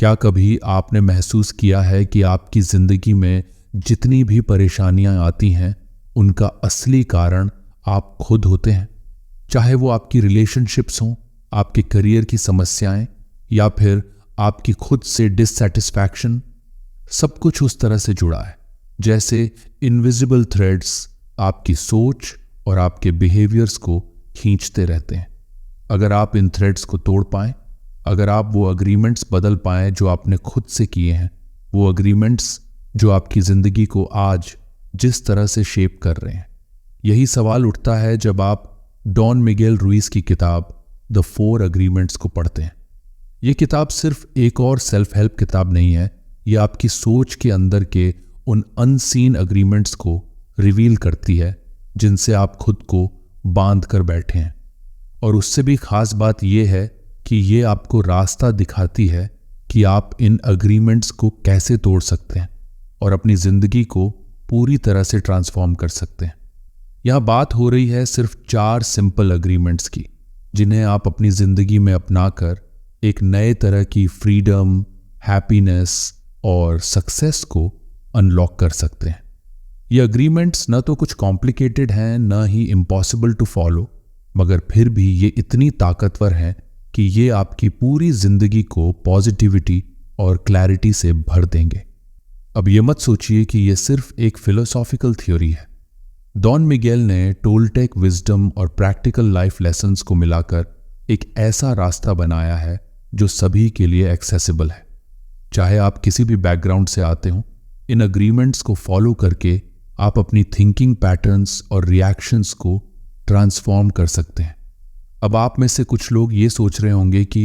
क्या कभी आपने महसूस किया है कि आपकी जिंदगी में जितनी भी परेशानियां आती हैं उनका असली कारण आप खुद होते हैं? चाहे वो आपकी रिलेशनशिप्स हों, आपके करियर की समस्याएं या फिर आपकी खुद से डिससैटिस्फैक्शन, सब कुछ उस तरह से जुड़ा है जैसे इनविजिबल थ्रेड्स आपकी सोच और आपके बिहेवियर्स को खींचते रहते हैं। अगर आप इन थ्रेड्स को तोड़ पाएं, अगर आप वो अग्रीमेंट्स बदल पाएं जो आपने खुद से किए हैं, वो अग्रीमेंट्स जो आपकी ज़िंदगी को आज जिस तरह से शेप कर रहे हैं, यही सवाल उठता है जब आप डॉन मिगेल रुइस की किताब द 4 अग्रीमेंट्स को पढ़ते हैं। ये किताब सिर्फ एक और सेल्फ हेल्प किताब नहीं है, ये आपकी सोच के अंदर के उन अनसीन अग्रीमेंट्स को रिवील करती है जिनसे आप खुद को बांध कर बैठे हैं। और उससे भी खास बात यह है कि ये आपको रास्ता दिखाती है कि आप इन अग्रीमेंट्स को कैसे तोड़ सकते हैं और अपनी ज़िंदगी को पूरी तरह से ट्रांसफॉर्म कर सकते हैं। यह बात हो रही है सिर्फ 4 सिंपल अग्रीमेंट्स की, जिन्हें आप अपनी ज़िंदगी में अपनाकर एक नए तरह की फ्रीडम, हैप्पीनेस और सक्सेस को अनलॉक कर सकते हैं। ये अग्रीमेंट्स न तो कुछ कॉम्प्लिकेटेड हैं, न ही इम्पॉसिबल टू फॉलो, मगर फिर भी ये इतनी ताकतवर हैं कि ये आपकी पूरी जिंदगी को पॉजिटिविटी और क्लैरिटी से भर देंगे। अब ये मत सोचिए कि ये सिर्फ एक फिलोसॉफिकल थ्योरी है। डॉन मिगेल ने टोल्टेक विजडम और प्रैक्टिकल लाइफ लेसन्स को मिलाकर एक ऐसा रास्ता बनाया है जो सभी के लिए एक्सेसिबल है। चाहे आप किसी भी बैकग्राउंड से आते हों, इन अग्रीमेंट्स को फॉलो करके आप अपनी थिंकिंग पैटर्न्स और रिएक्शंस को ट्रांसफॉर्म कर सकते हैं। अब आप में से कुछ लोग ये सोच रहे होंगे कि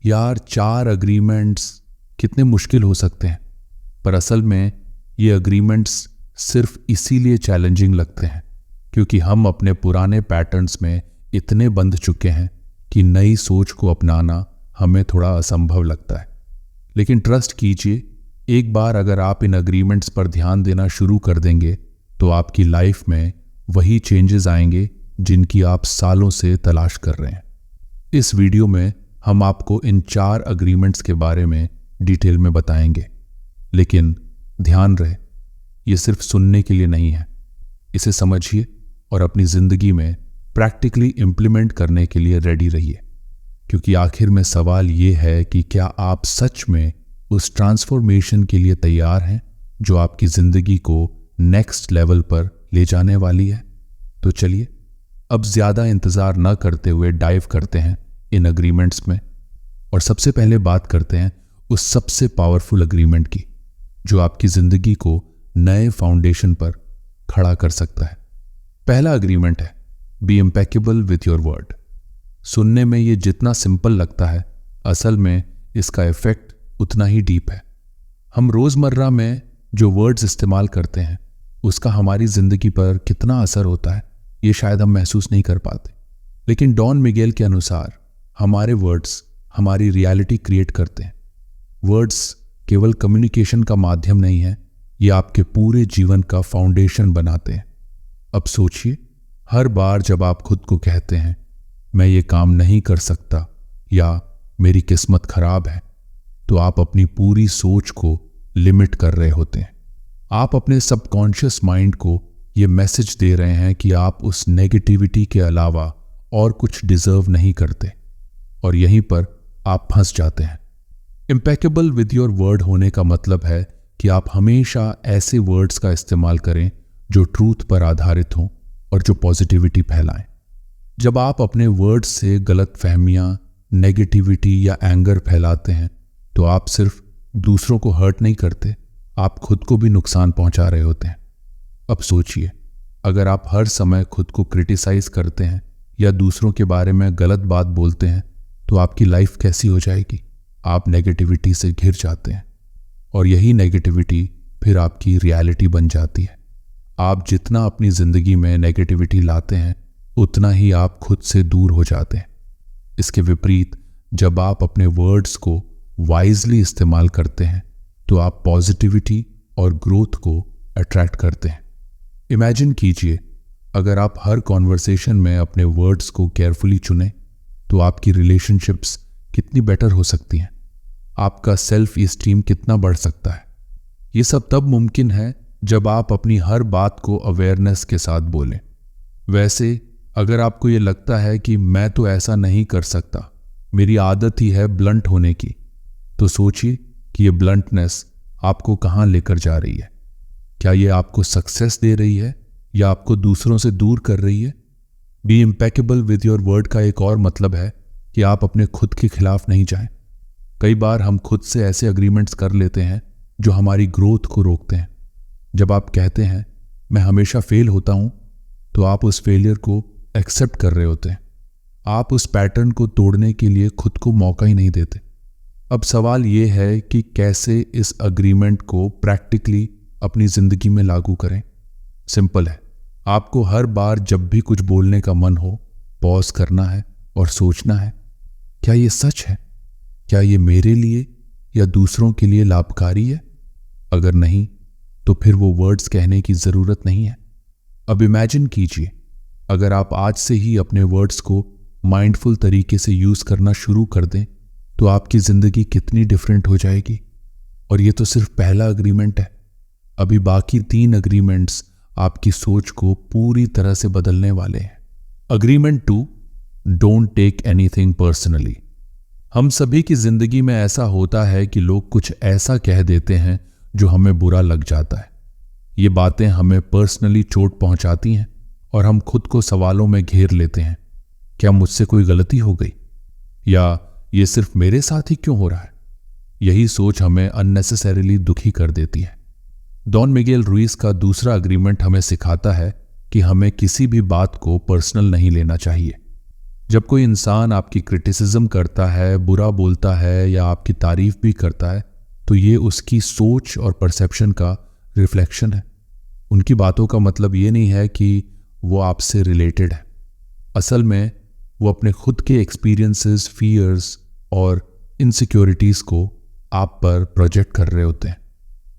यार 4 अग्रीमेंट्स कितने मुश्किल हो सकते हैं, पर असल में ये अग्रीमेंट्स सिर्फ इसीलिए चैलेंजिंग लगते हैं क्योंकि हम अपने पुराने पैटर्न्स में इतने बंध चुके हैं कि नई सोच को अपनाना हमें थोड़ा असंभव लगता है। लेकिन ट्रस्ट कीजिए, एक बार अगर आप इन अग्रीमेंट्स पर ध्यान देना शुरू कर देंगे तो आपकी लाइफ में वही चेंजेस आएंगे जिनकी आप सालों से तलाश कर रहे हैं। इस वीडियो में हम आपको इन 4 अग्रीमेंट्स के बारे में डिटेल में बताएंगे, लेकिन ध्यान रहे ये सिर्फ सुनने के लिए नहीं है। इसे समझिए और अपनी ज़िंदगी में प्रैक्टिकली इम्प्लीमेंट करने के लिए रेडी रहिए, क्योंकि आखिर में सवाल ये है कि क्या आप सच में उस ट्रांसफॉर्मेशन के लिए तैयार हैं जो आपकी ज़िंदगी को नेक्स्ट लेवल पर ले जाने वाली है। तो चलिए अब ज़्यादा इंतज़ार न करते हुए डाइव करते हैं इन अग्रीमेंट्स में, और सबसे पहले बात करते हैं उस सबसे पावरफुल अग्रीमेंट की जो आपकी ज़िंदगी को नए फाउंडेशन पर खड़ा कर सकता है। पहला अग्रीमेंट है be impeccable with your word. सुनने में ये जितना सिंपल लगता है, असल में इसका इफेक्ट उतना ही डीप है। हम रोज़मर्रा में जो वर्ड्स इस्तेमाल करते हैं उसका हमारी ज़िंदगी पर कितना असर होता है ये शायद हम महसूस नहीं कर पाते, लेकिन डॉन मिगेल के अनुसार हमारे वर्ड्स हमारी रियलिटी क्रिएट करते हैं। वर्ड्स केवल कम्युनिकेशन का माध्यम नहीं है, ये आपके पूरे जीवन का फाउंडेशन बनाते हैं। अब सोचिए, हर बार जब आप खुद को कहते हैं मैं ये काम नहीं कर सकता या मेरी किस्मत खराब है, तो आप अपनी पूरी सोच को लिमिट कर रहे होते हैं। आप अपने सबकॉन्शियस माइंड को ये मैसेज दे रहे हैं कि आप उस नेगेटिविटी के अलावा और कुछ डिजर्व नहीं करते, और यहीं पर आप फंस जाते हैं। इम्पेकेबल विद योर वर्ड होने का मतलब है कि आप हमेशा ऐसे वर्ड्स का इस्तेमाल करें जो ट्रूथ पर आधारित हों और जो पॉजिटिविटी फैलाएं। जब आप अपने वर्ड्स से गलत फहमियाँ, नेगेटिविटी या एंगर फैलाते हैं तो आप सिर्फ दूसरों को हर्ट नहीं करते, आप खुद को भी नुकसान पहुंचा रहे होते हैं। अब सोचिए, अगर आप हर समय खुद को क्रिटिसाइज करते हैं या दूसरों के बारे में गलत बात बोलते हैं तो आपकी लाइफ कैसी हो जाएगी। आप नेगेटिविटी से घिर जाते हैं और यही नेगेटिविटी फिर आपकी रियलिटी बन जाती है। आप जितना अपनी ज़िंदगी में नेगेटिविटी लाते हैं उतना ही आप खुद से दूर हो जाते हैं। इसके विपरीत जब आप अपने वर्ड्स को वाइजली इस्तेमाल करते हैं तो आप पॉजिटिविटी और ग्रोथ को अट्रैक्ट करते हैं। इमेजिन कीजिए, अगर आप हर कॉन्वर्सेशन में अपने वर्ड्स को केयरफुली चुनें तो आपकी रिलेशनशिप्स कितनी बेटर हो सकती हैं। आपका सेल्फ इस्टीम कितना बढ़ सकता है। ये सब तब मुमकिन है जब आप अपनी हर बात को अवेयरनेस के साथ बोलें। वैसे अगर आपको ये लगता है कि मैं तो ऐसा नहीं कर सकता, मेरी आदत ही है ब्लंट होने की, तो सोचिए कि ये ब्लंटनेस आपको कहाँ लेकर जा रही है। क्या ये आपको सक्सेस दे रही है या आपको दूसरों से दूर कर रही है? Be impeccable with your word का एक और मतलब है कि आप अपने खुद के खिलाफ नहीं जाएं। कई बार हम खुद से ऐसे अग्रीमेंट्स कर लेते हैं जो हमारी ग्रोथ को रोकते हैं। जब आप कहते हैं मैं हमेशा फेल होता हूं, तो आप उस फेलियर को एक्सेप्ट कर रहे होते हैं। आप उस पैटर्न को तोड़ने के लिए खुद को मौका ही नहीं देते। अब सवाल ये है कि कैसे इस अग्रीमेंट को प्रैक्टिकली अपनी जिंदगी में लागू करें। सिंपल है, आपको हर बार जब भी कुछ बोलने का मन हो, पॉज करना है और सोचना है, क्या ये सच है? क्या ये मेरे लिए या दूसरों के लिए लाभकारी है? अगर नहीं, तो फिर वो वर्ड्स कहने की जरूरत नहीं है। अब इमेजिन कीजिए, अगर आप आज से ही अपने वर्ड्स को माइंडफुल तरीके से यूज करना शुरू कर दें, तो आपकी जिंदगी कितनी डिफरेंट हो जाएगी। और ये तो सिर्फ पहला अग्रीमेंट है। अभी बाकी 3 अग्रीमेंट्स आपकी सोच को पूरी तरह से बदलने वाले हैं। Agreement 2, don't take anything personally. हम सभी की जिंदगी में ऐसा होता है कि लोग कुछ ऐसा कह देते हैं जो हमें बुरा लग जाता है। ये बातें हमें पर्सनली चोट पहुंचाती हैं और हम खुद को सवालों में घेर लेते हैं। क्या मुझसे कोई गलती हो गई, या ये सिर्फ मेरे साथ ही क्यों हो रहा है? यही सोच हमें अननेसेसरीली दुखी कर देती है। डॉन मिगेल रुइस का दूसरा अग्रीमेंट हमें सिखाता है कि हमें किसी भी बात को पर्सनल नहीं लेना चाहिए। जब कोई इंसान आपकी क्रिटिसिज्म करता है, बुरा बोलता है या आपकी तारीफ भी करता है, तो ये उसकी सोच और परसेप्शन का रिफ्लेक्शन है। उनकी बातों का मतलब ये नहीं है कि वो आपसे रिलेटेड है। असल में वो अपने खुद के एक्सपीरियंसेस, फियर्स और इनसिक्योरिटीज को आप पर प्रोजेक्ट कर रहे होते हैं।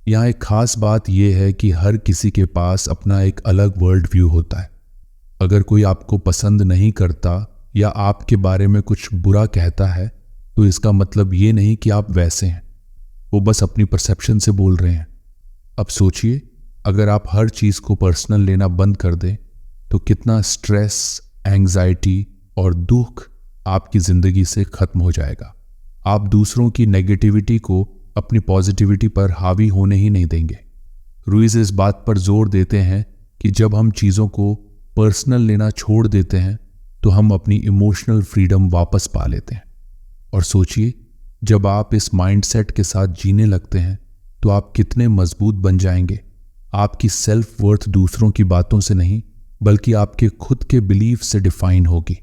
यहाँ एक खास बात यह है कि हर किसी के पास अपना एक अलग वर्ल्ड व्यू होता है। अगर कोई आपको पसंद नहीं करता या आपके बारे में कुछ बुरा कहता है, तो इसका मतलब ये नहीं कि आप वैसे हैं। वो बस अपनी परसेप्शन से बोल रहे हैं। अब सोचिए, अगर आप हर चीज को पर्सनल लेना बंद कर दें, तो कितना स्ट्रेस, एंग्जाइटी और दुख आपकी जिंदगी से खत्म हो जाएगा। आप दूसरों की नेगेटिविटी को अपनी पॉजिटिविटी पर हावी होने ही नहीं देंगे। रुइस इस बात पर जोर देते हैं कि जब हम चीज़ों को पर्सनल लेना छोड़ देते हैं, तो हम अपनी इमोशनल फ्रीडम वापस पा लेते हैं। और सोचिए, जब आप इस माइंडसेट के साथ जीने लगते हैं, तो आप कितने मजबूत बन जाएंगे। आपकी सेल्फ वर्थ दूसरों की बातों से नहीं, बल्कि आपके खुद के बिलीफ से डिफाइन होगी।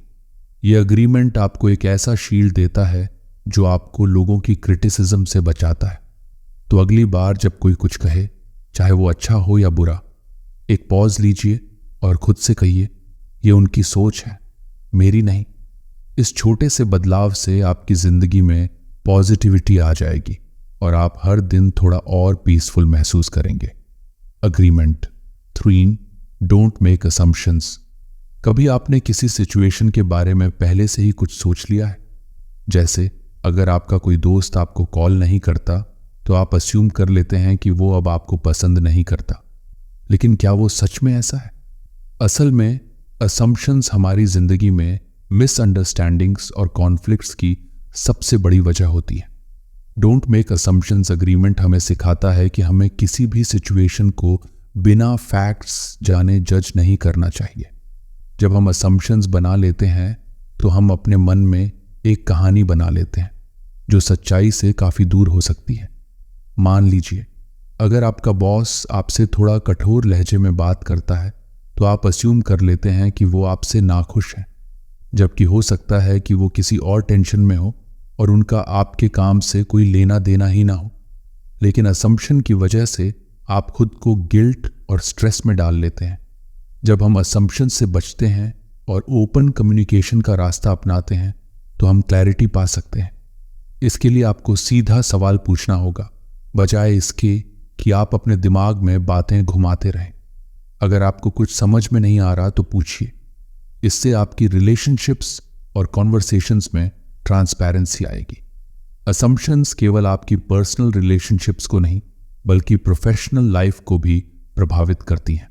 ये अग्रीमेंट आपको एक ऐसा शील्ड देता है जो आपको लोगों की क्रिटिसिज्म से बचाता है। तो अगली बार जब कोई कुछ कहे, चाहे वो अच्छा हो या बुरा, एक पॉज लीजिए और खुद से कहिए, ये उनकी सोच है, मेरी नहीं। इस छोटे से बदलाव से आपकी जिंदगी में पॉजिटिविटी आ जाएगी और आप हर दिन थोड़ा और पीसफुल महसूस करेंगे। Agreement 3, don't make assumptions. कभी आपने किसी सिचुएशन के बारे में पहले से ही कुछ सोच लिया है? जैसे अगर आपका कोई दोस्त आपको कॉल नहीं करता, तो आप अस्यूम कर लेते हैं कि वो अब आपको पसंद नहीं करता। लेकिन क्या वो सच में ऐसा है? असल में असम्पशंस हमारी जिंदगी में मिसअंडरस्टैंडिंग्स और कॉन्फ्लिक्ट्स की सबसे बड़ी वजह होती है। डोंट मेक असम्पशंस अग्रीमेंट हमें सिखाता है कि हमें किसी भी सिचुएशन को बिना फैक्ट्स जाने जज नहीं करना चाहिए। जब हम असम्पशंस बना लेते हैं, तो हम अपने मन में एक कहानी बना लेते हैं जो सच्चाई से काफ़ी दूर हो सकती है। मान लीजिए, अगर आपका बॉस आपसे थोड़ा कठोर लहजे में बात करता है, तो आप अस्यूम कर लेते हैं कि वो आपसे नाखुश हैं, जबकि हो सकता है कि वो किसी और टेंशन में हो और उनका आपके काम से कोई लेना देना ही ना हो। लेकिन असम्पशन की वजह से आप खुद को गिल्ट और स्ट्रेस में डाल लेते हैं। जब हम असम्पशन से बचते हैं और ओपन कम्युनिकेशन का रास्ता अपनाते हैं, तो हम क्लैरिटी पा सकते हैं। इसके लिए आपको सीधा सवाल पूछना होगा, बजाय इसके कि आप अपने दिमाग में बातें घुमाते रहें। अगर आपको कुछ समझ में नहीं आ रहा, तो पूछिए। इससे आपकी रिलेशनशिप्स और कॉन्वर्सेशंस में ट्रांसपेरेंसी आएगी। असम्पशंस केवल आपकी पर्सनल रिलेशनशिप्स को नहीं बल्कि प्रोफेशनल लाइफ को भी प्रभावित करती हैं।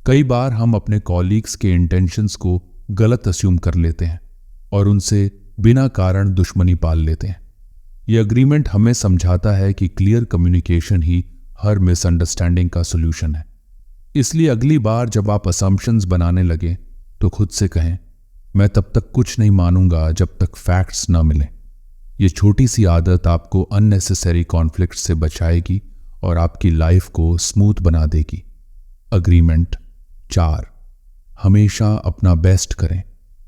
कई बार हम अपने कॉलीग्स के इंटेंशंस को गलत अस्यूम कर लेते हैं और उनसे बिना कारण दुश्मनी पाल लेते हैं। ये अग्रीमेंट हमें समझाता है कि क्लियर कम्युनिकेशन ही हर मिसअंडरस्टैंडिंग का सॉल्यूशन है। इसलिए अगली बार जब आप असम्पशंस बनाने लगे तो खुद से कहें, मैं तब तक कुछ नहीं मानूंगा जब तक फैक्ट्स ना मिलें। ये छोटी सी आदत आपको अननेसेसरी कॉन्फ्लिक्ट से बचाएगी और आपकी लाइफ को स्मूथ बना देगी। अग्रीमेंट 4, हमेशा अपना बेस्ट करें।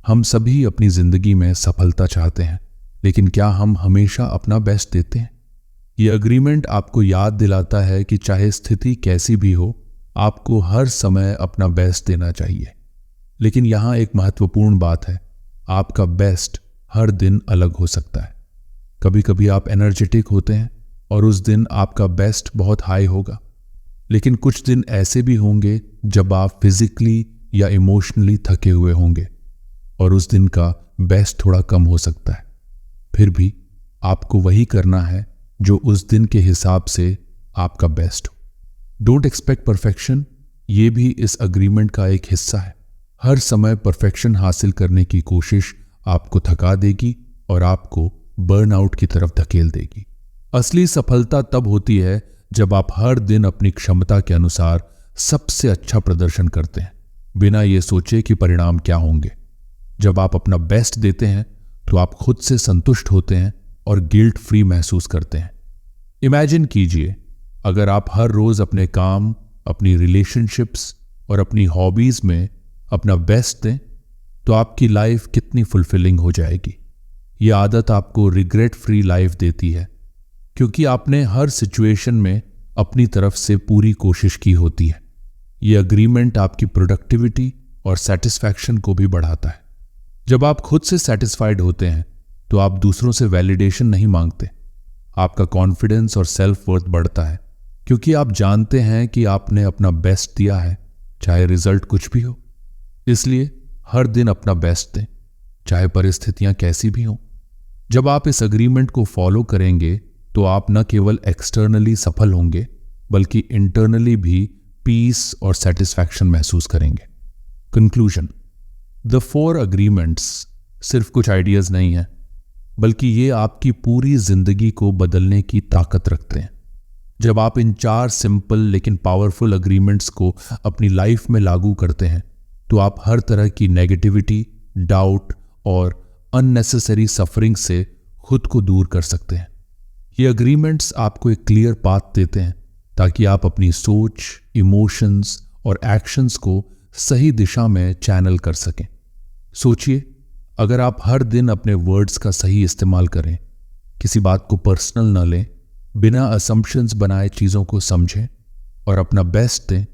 हम सभी अपनी जिंदगी में सफलता चाहते हैं, लेकिन क्या हम हमेशा अपना बेस्ट देते हैं? ये अग्रीमेंट आपको याद दिलाता है कि चाहे स्थिति कैसी भी हो, आपको हर समय अपना बेस्ट देना चाहिए। लेकिन यहां एक महत्वपूर्ण बात है, आपका बेस्ट हर दिन अलग हो सकता है। कभी कभी आप एनर्जेटिक होते हैं और उस दिन आपका बेस्ट बहुत हाई होगा, लेकिन कुछ दिन ऐसे भी होंगे जब आप फिजिकली या इमोशनली थके हुए होंगे और उस दिन का बेस्ट थोड़ा कम हो सकता है। फिर भी आपको वही करना है जो उस दिन के हिसाब से आपका बेस्ट हो। डोंट एक्सपेक्ट परफेक्शन, ये भी इस अग्रीमेंट का एक हिस्सा है। हर समय परफेक्शन हासिल करने की कोशिश आपको थका देगी और आपको बर्नआउट की तरफ धकेल देगी। असली सफलता तब होती है जब आप हर दिन अपनी क्षमता के अनुसार सबसे अच्छा प्रदर्शन करते हैं, बिना ये सोचे कि परिणाम क्या होंगे। जब आप अपना बेस्ट देते हैं तो आप खुद से संतुष्ट होते हैं और गिल्ट फ्री महसूस करते हैं। इमेजिन कीजिए, अगर आप हर रोज अपने काम, अपनी रिलेशनशिप्स और अपनी हॉबीज में अपना बेस्ट दें तो आपकी लाइफ कितनी फुलफिलिंग हो जाएगी। ये आदत आपको रिग्रेट फ्री लाइफ देती है, क्योंकि आपने हर सिचुएशन में अपनी तरफ से पूरी कोशिश की होती है। ये अग्रीमेंट आपकी प्रोडक्टिविटी और सेटिस्फैक्शन को भी बढ़ाता है। जब आप खुद से सेटिस्फाइड होते हैं तो आप दूसरों से वैलिडेशन नहीं मांगते। आपका कॉन्फिडेंस और सेल्फ वर्थ बढ़ता है, क्योंकि आप जानते हैं कि आपने अपना बेस्ट दिया है, चाहे रिजल्ट कुछ भी हो। इसलिए हर दिन अपना बेस्ट दें, चाहे परिस्थितियां कैसी भी हों। जब आप इस अग्रीमेंट को फॉलो करेंगे तो आप न केवल एक्सटर्नली सफल होंगे बल्कि इंटरनली भी पीस और सेटिस्फैक्शन महसूस करेंगे। कंक्लूजन, द 4 अग्रीमेंट्स सिर्फ कुछ आइडियाज नहीं हैं, बल्कि ये आपकी पूरी जिंदगी को बदलने की ताकत रखते हैं। जब आप इन 4 सिंपल लेकिन पावरफुल अग्रीमेंट्स को अपनी लाइफ में लागू करते हैं तो आप हर तरह की नेगेटिविटी, डाउट और अननेसेसरी सफरिंग से खुद को दूर कर सकते हैं। ये अग्रीमेंट्स आपको एक क्लियर पाथ देते हैं ताकि आप अपनी सोच, इमोशंस और एक्शंस को सही दिशा में चैनल कर सकें। सोचिए, अगर आप हर दिन अपने वर्ड्स का सही इस्तेमाल करें, किसी बात को पर्सनल न लें, बिना असम्पशंस बनाए चीज़ों को समझें और अपना बेस्ट दें,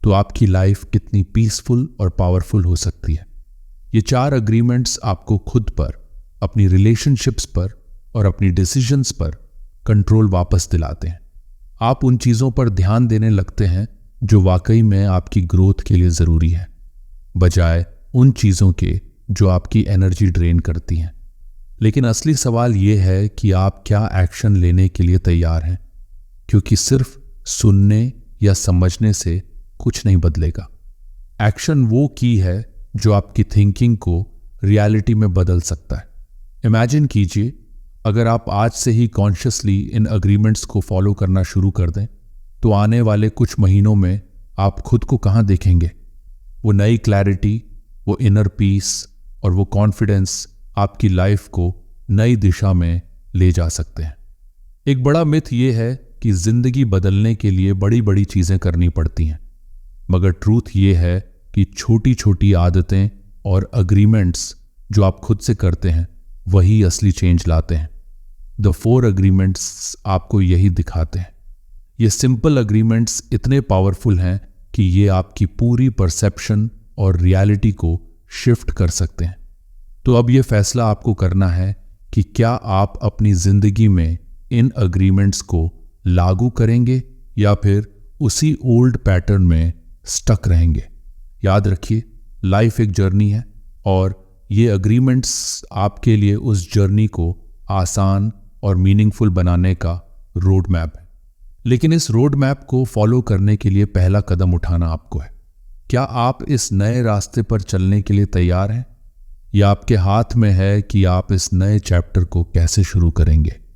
तो आपकी लाइफ कितनी पीसफुल और पावरफुल हो सकती है। ये 4 अग्रीमेंट्स आपको खुद पर, अपनी रिलेशनशिप्स पर और अपनी डिसीजंस पर कंट्रोल वापस दिलाते हैं। आप उन चीज़ों पर ध्यान देने लगते हैं जो वाकई में आपकी ग्रोथ के लिए ज़रूरी है, बजाय उन चीज़ों के जो आपकी एनर्जी ड्रेन करती हैं। लेकिन असली सवाल यह है कि आप क्या एक्शन लेने के लिए तैयार हैं, क्योंकि सिर्फ सुनने या समझने से कुछ नहीं बदलेगा। एक्शन वो की है जो आपकी थिंकिंग को रियलिटी में बदल सकता है। इमेजिन कीजिए, अगर आप आज से ही कॉन्शियसली इन अग्रीमेंट्स को फॉलो करना शुरू कर दें तो आने वाले कुछ महीनों में आप खुद को कहाँ देखेंगे? वो नई क्लैरिटी, वो इनर पीस और वो कॉन्फिडेंस आपकी लाइफ को नई दिशा में ले जा सकते हैं। एक बड़ा मिथ ये है कि जिंदगी बदलने के लिए बड़ी बड़ी चीजें करनी पड़ती हैं, मगर ट्रूथ ये है कि छोटी छोटी आदतें और अग्रीमेंट्स जो आप खुद से करते हैं वही असली चेंज लाते हैं। द 4 अग्रीमेंट्स आपको यही दिखाते हैं। ये सिंपल अग्रीमेंट्स इतने पावरफुल हैं कि ये आपकी पूरी परसेप्शन और रियलिटी को शिफ्ट कर सकते हैं। तो अब ये फैसला आपको करना है कि क्या आप अपनी जिंदगी में इन अग्रीमेंट्स को लागू करेंगे या फिर उसी ओल्ड पैटर्न में स्टक रहेंगे। याद रखिए, लाइफ एक जर्नी है और ये अग्रीमेंट्स आपके लिए उस जर्नी को आसान और मीनिंगफुल बनाने का रोड मैप है। लेकिन इस रोड मैप को फॉलो करने के लिए पहला कदम उठाना आपको है। क्या आप इस नए रास्ते पर चलने के लिए तैयार हैं? यह आपके हाथ में है कि आप इस नए चैप्टर को कैसे शुरू करेंगे।